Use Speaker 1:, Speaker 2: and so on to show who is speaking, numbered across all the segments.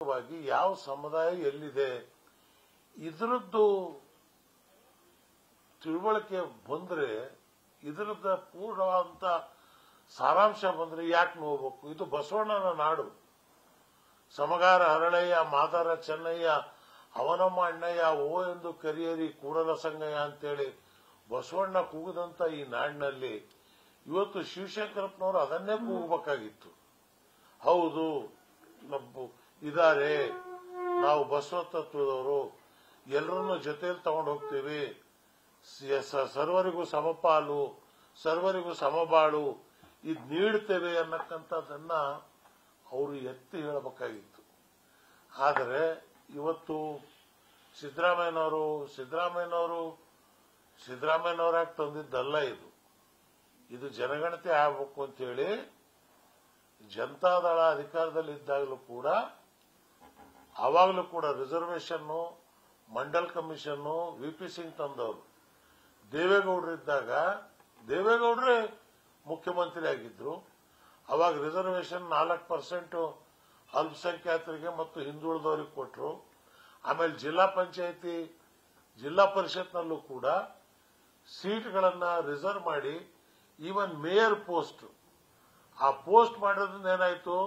Speaker 1: ಯಾವ ಸಮುದಾಯ ಎಲ್ಲಿದೆ ಇದರದ್ದು ತಿಳುವಳಿಕೆ ಬಂದ್ರೆ, ಇದರದ ಪೂರ್ಣವಾದಂತ ಸಾರಾಂಶ ಬಂದ್ರೆ ಯಾಕೆ ನೋಡ್ಬೇಕು? ಇದು ಬಸವಣ್ಣನ ನಾಡು. ಸಮಗಾರ ಹರಳಯ್ಯ, ಮಾದಾರ ಚೆನ್ನಯ್ಯ, ಅವನಮ್ಮ ಅಣ್ಣಯ್ಯ, ಓ ಎಂದು ಕರಿಯರಿ ಕೂಡಲ ಸಂಗಯ್ಯ ಅಂತೇಳಿ ಬಸವಣ್ಣ ಕೂಗಿದಂತ ಈ ನಾಡಿನಲ್ಲಿ ಇವತ್ತು ಶಿವಶಂಕರಪ್ಪನವರು ಅದನ್ನೇ ಕೂಗಬೇಕಾಗಿತ್ತು. ಹೌದು, ಇದಾರೆ, ನಾವು ಬಸವ ತತ್ವದವರು, ಎಲ್ಲರನ್ನು ಜೊತೆಯಲ್ಲಿ ತಗೊಂಡು ಹೋಗ್ತೀವಿ, ಸರ್ವರಿಗೂ ಸಮಪಾಲು, ಸರ್ವರಿಗೂ ಸಮಬಾಳು, ಇದು ನೀಡ್ತೇವೆ ಅನ್ನಕ್ಕಂಥದ್ದನ್ನ ಅವರು ಎತ್ತಿ ಹೇಳಬೇಕಾಗಿತ್ತು. ಆದರೆ ಇವತ್ತು ಸಿದ್ದರಾಮಯ್ಯನವರಾಗಿ ತಂದಿದ್ದಲ್ಲ ಇದು ಜನಗಣತಿ ಆಗಬೇಕು ಅಂತ ಹೇಳಿ ಜನತಾದಳ ಅಧಿಕಾರದಲ್ಲಿದ್ದಾಗಲೂ ಕೂಡ, ಆವಾಗಲೂ ಕೂಡ ರಿಸರ್ವೇಷನ್, ಮಂಡಲ್ ಕಮಿಷನ್, ವಿಪಿ ಸಿಂಗ್ ತಂದವರು. ದೇವೇಗೌಡರಿದ್ದಾಗ ದೇವೇಗೌಡರೇ ಮುಖ್ಯಮಂತ್ರಿ ಆಗಿದ್ರು. ಅವಾಗ ರಿಸರ್ವೇಷನ್ 4% ಅಲ್ಪಸಂಖ್ಯಾತರಿಗೆ ಮತ್ತು ಹಿಂದುಳಿದವರಿಗೆ ಕೊಟ್ಟರು. ಆಮೇಲೆ ಜಿಲ್ಲಾ ಪಂಚಾಯಿತಿ, ಜಿಲ್ಲಾ ಪರಿಷತ್ನಲ್ಲೂ ಕೂಡ ಸೀಟ್ಗಳನ್ನ ರಿಸರ್ವ್ ಮಾಡಿ, ಈವನ್ ಮೇಯರ್ ಪೋಸ್ಟ್, ಆ ಪೋಸ್ಟ್ ಮಾಡೋದ್ರಿಂದ ಏನಾಯ್ತು,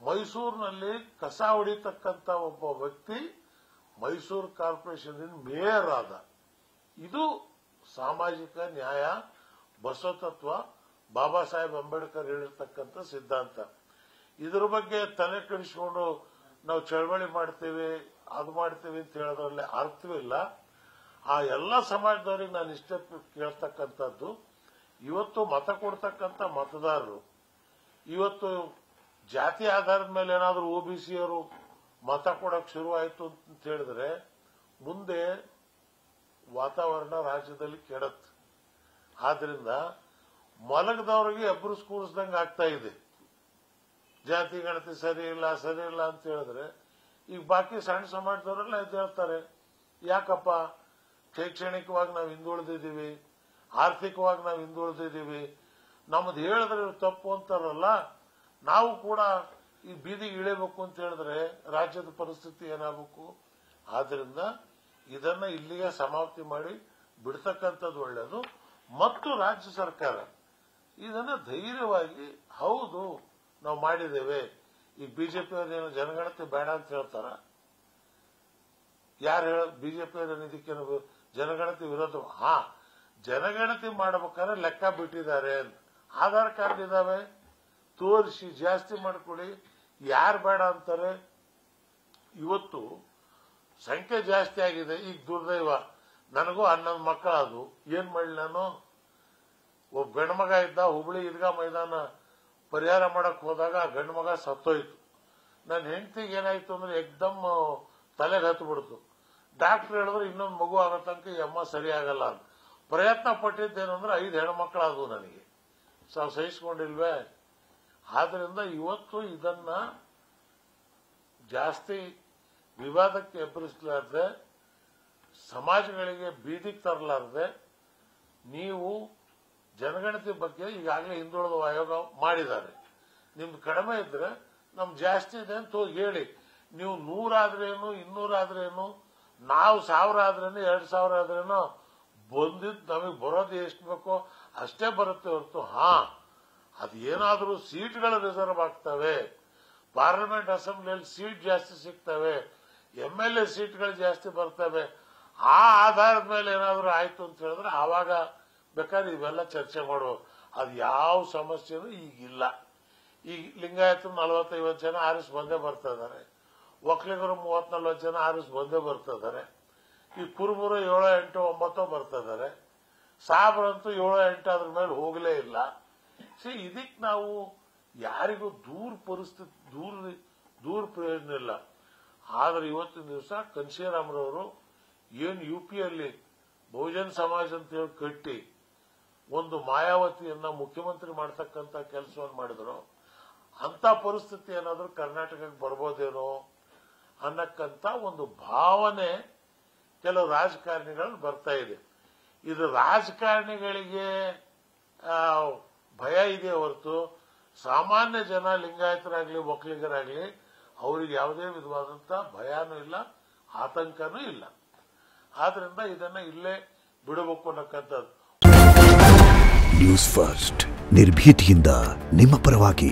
Speaker 1: ಮೈಸೂರಿನಲ್ಲಿ ಕಸ ಹೊಡಿತಕ್ಕಂತ ಒಬ್ಬ ವ್ಯಕ್ತಿ ಮೈಸೂರು ಕಾರ್ಪೊರೇಷನ್ ಮೇಯರ್ ಆದ. ಇದು ಸಾಮಾಜಿಕ ನ್ಯಾಯ, ಬಸವತತ್ವ, ಬಾಬಾ ಸಾಹೇಬ್ ಅಂಬೇಡ್ಕರ್ ಹೇಳಿರ್ತಕ್ಕಂಥ ಸಿದ್ಧಾಂತ. ಇದ್ರ ಬಗ್ಗೆ ತಲೆ ಕೆಡಿಸಿಕೊಂಡು ನಾವು ಚಳವಳಿ ಮಾಡ್ತೇವೆ, ಅದು ಮಾಡ್ತೇವೆ ಅಂತ ಹೇಳೋದ್ರಲ್ಲಿ ಅರ್ಥವಿಲ್ಲ. ಆ ಎಲ್ಲ ಸಮಾಜದವರಿಗೆ ನಾನು ಇಷ್ಟ ಕೇಳ್ತಕ್ಕಂಥದ್ದು, ಇವತ್ತು ಮತ ಕೊಡ್ತಕ್ಕಂಥ ಮತದಾರರು ಇವತ್ತು ಜಾತಿ ಆಧಾರದ ಮೇಲೆ ಏನಾದರೂ ಒಬಿಸಿಯವರು ಮತ ಕೊಡಕ್ ಶುರುವಾಯಿತು ಅಂತ ಹೇಳಿದ್ರೆ ಮುಂದೆ ವಾತಾವರಣ ರಾಜ್ಯದಲ್ಲಿ ಕೆಡತ್ತೆ. ಆದ್ರಿಂದ ಮಲಗದವರಿಗೆ ಎಬ್ಬರು ಕೂರಿಸ್ದಂಗೆ ಆಗ್ತಾ ಇದೆ. ಜಾತಿ ಗಣತಿ ಸರಿ ಇಲ್ಲ ಅಂತ ಹೇಳಿದ್ರೆ ಈಗ ಬಾಕಿ ಸಣ್ಣ ಸಮಾಜದವರೆಲ್ಲ ಎದ್ದು ಹೇಳ್ತಾರೆ, ಯಾಕಪ್ಪ ಶೈಕ್ಷಣಿಕವಾಗಿ ನಾವು ಹಿಂದುಳಿದಿದ್ದೀವಿ, ಆರ್ಥಿಕವಾಗಿ ನಾವು ಹಿಂದುಳಿದಿದ್ದೀವಿ, ನಮ್ಮದು ಹೇಳಿದ್ರೆ ತಪ್ಪು ಅಂತಾರಲ್ಲ, ನಾವು ಕೂಡ ಈ ಬೀದಿಗೆ ಇಳಿಬೇಕು ಅಂತ ಹೇಳಿದ್ರೆ ರಾಜ್ಯದ ಪರಿಸ್ಥಿತಿ ಏನಾಗಬೇಕು? ಆದ್ರಿಂದ ಇದನ್ನ ಇಲ್ಲಿಗೆ ಸಮಾಪ್ತಿ ಮಾಡಿ ಬಿಡ್ತಕ್ಕಂಥದ್ದು ಒಳ್ಳೆಯದು. ಮತ್ತು ರಾಜ್ಯ ಸರ್ಕಾರ ಇದನ್ನ ಧೈರ್ಯವಾಗಿ, ಹೌದು ನಾವು ಮಾಡಿದ್ದೇವೆ, ಈಗ ಬಿಜೆಪಿಯವ್ರೇನು ಜನಗಣತಿ ಬೇಡ ಅಂತ ಹೇಳ್ತಾರ? ಯಾರು ಬಿಜೆಪಿಯವ್ರೇನು ಇದಕ್ಕೇನು ಜನಗಣತಿ ವಿರೋಧ? ಜನಗಣತಿ ಮಾಡಬೇಕಾದ್ರೆ ಲೆಕ್ಕ ಬಿಟ್ಟಿದ್ದಾರೆ, ಆಧಾರ್ ಕಾರ್ಡ್ ಇದಾವೆ, ತೋರಿಸಿ ಜಾಸ್ತಿ ಮಾಡ್ಕೊಡಿ, ಯಾರು ಬೇಡ ಅಂತಾರೆ? ಇವತ್ತು ಸಂಖ್ಯೆ ಜಾಸ್ತಿ ಆಗಿದೆ. ಈಗ ದುರ್ದೈವ, ನನಗೂ 11 ಮಕ್ಕಳು, ಅದು ಏನ್ ಮಾಡಲಿ ನಾನು? ಒಬ್ಬ ಗಂಡು ಮಗ ಇದ್ದ, ಹುಬ್ಳಿ ಈದ್ಗಾ ಮೈದಾನ ಪರಿಹಾರ ಮಾಡಕ್ ಹೋದಾಗ ಆ ಗಂಡು ಮಗ ಸತ್ತೋಯ್ತು. ನನ್ನ ಹೆಂಡತಿಗೆ ಏನಾಯ್ತು ಅಂದ್ರೆ ಎಕ್ದಮ್ ತಲೆಗೆ ಹತ್ತು ಬಿಡ್ತು. ಡಾಕ್ಟರ್ ಹೇಳಿದ್ರು ಇನ್ನೊಂದು ಮಗು ಆಗೋ ತನಕ ಈ ಅಮ್ಮ ಸರಿ ಆಗಲ್ಲ ಅಂತ. ಪ್ರಯತ್ನ ಪಟ್ಟಿದ್ದೇನು ಅಂದ್ರೆ 5 ಹೆಣ್ಮಕ್ಳು ಆದವು ನನಗೆ. ಸಹಿಸ್ಕೊಂಡಿಲ್ವೇ? ಆದ್ರಿಂದ ಇವತ್ತು ಇದನ್ನ ಜಾಸ್ತಿ ವಿವಾದಕ್ಕೆ ಎಬ್ಬರಿಸಲಾರದೆ, ಸಮಾಜಗಳಿಗೆ ಬೀದಿಗೆ ತರಲಾರದೆ, ನೀವು ಜನಗಣತಿ ಬಗ್ಗೆ ಈಗಾಗಲೇ ಹಿಂದುಳಿದ ಆಯೋಗ ಮಾಡಿದ್ದಾರೆ. ನಿಮ್ದು ಕಡಿಮೆ ಇದ್ರೆ ನಮ್ದು ಜಾಸ್ತಿ ಇದೆ ಅಂತ ಹೋಗಿ ಹೇಳಿ. ನೀವು 100 ಆದ್ರೇನು, 200 ಆದ್ರೇನು, ನಾವು 1000 ಆದ್ರೇನು, 2000 ಆದ್ರೇನು, ಬಂದಿದ್ದು ನಮಗೆ ಬರೋದು ಎಷ್ಟು ಬೇಕೋ ಅಷ್ಟೇ ಬರುತ್ತೆ ಹೊರತು, ಅದು ಏನಾದರೂ ಸೀಟ್ಗಳು ರಿಸರ್ವ್ ಆಗ್ತವೆ, ಪಾರ್ಲಿಮೆಂಟ್ ಅಸೆಂಬ್ಲಿಯಲ್ಲಿ ಸೀಟ್ ಜಾಸ್ತಿ ಸಿಗ್ತವೆ, MLA ಸೀಟ್ಗಳು ಜಾಸ್ತಿ ಬರ್ತವೆ, ಆ ಆಧಾರದ ಮೇಲೆ ಏನಾದರೂ ಆಯ್ತು ಅಂತ ಹೇಳಿದ್ರೆ ಆವಾಗ ಬೇಕಾದ್ರೆ ಇವೆಲ್ಲ ಚರ್ಚೆ ಮಾಡುವ. ಅದು ಯಾವ ಸಮಸ್ಯೆನೂ ಈಗಿಲ್ಲ. ಈಗ ಲಿಂಗಾಯತರು 40-50 ಜನ ಆರಿಸ್ ಬಂದೇ ಬರ್ತಾ ಇದಾರೆ, ಒಕ್ಕಲಿಗರು 30-40 ಜನ ಆರಿಸ್ ಬಂದೇ ಬರ್ತಾ ಇದಾರೆ, ಈ ಕುರುಬರು 7-8-9 ಬರ್ತಾ ಇದಾರೆ, ಸಾಬ್ರಂತೂ 7-8 ಅದ್ರ ಮೇಲೆ ಹೋಗಲೇ ಇಲ್ಲ. ಇದಕ್ಕೆ ನಾವು ಯಾರಿಗೂ ದೂರ ಪ್ರಯೋಜನ ಇಲ್ಲ. ಆದ್ರೆ ಇವತ್ತಿನ ದಿವಸ ಕನ್ಶಿರಾಮ್ರವರು ಏನು UPಯಲ್ಲಿ ಬಹುಜನ್ ಸಮಾಜ ಅಂತ ಹೇಳಿ ಕಟ್ಟಿ ಒಂದು ಮಾಯಾವತಿಯನ್ನ ಮುಖ್ಯಮಂತ್ರಿ ಮಾಡತಕ್ಕಂತ ಕೆಲಸವನ್ನು ಮಾಡಿದ್ರು. ಅಂತ ಪರಿಸ್ಥಿತಿ ಏನಾದ್ರೂ ಕರ್ನಾಟಕಕ್ಕೆ ಬರ್ಬೋದೇನೋ ಅನ್ನಕ್ಕಂತ ಒಂದು ಭಾವನೆ ಕೆಲವು ರಾಜಕಾರಣಿಗಳು ಬರ್ತಾ ಇದೆ. ಇದು ರಾಜಕಾರಣಿಗಳಿಗೆ ಭಯ ಇದೆ ಹೊರತು ಸಾಮಾನ್ಯ ಜನ, ಲಿಂಗಾಯತರಾಗ್ಲಿ ಒಕ್ಕಲಿಗರಾಗ್ಲಿ ಅವರಿಗೆ ಯಾವುದೇ ವಿಧವಾದಂಥ ಭಯನೂ ಇಲ್ಲ, ಆತಂಕನೂ ಇಲ್ಲ. ಆದ್ರಿಂದ ಇದನ್ನ ಇಲ್ಲೇ ಬಿಡಬೇಕು ಅನ್ನಕ್ಕಂಥದ್ದು.
Speaker 2: ನ್ಯೂಸ್ ಫಸ್ಟ್ ನಿರ್ಭೀತಿಯಿಂದ ನಿಮ್ಮ ಪರವಾಗಿ.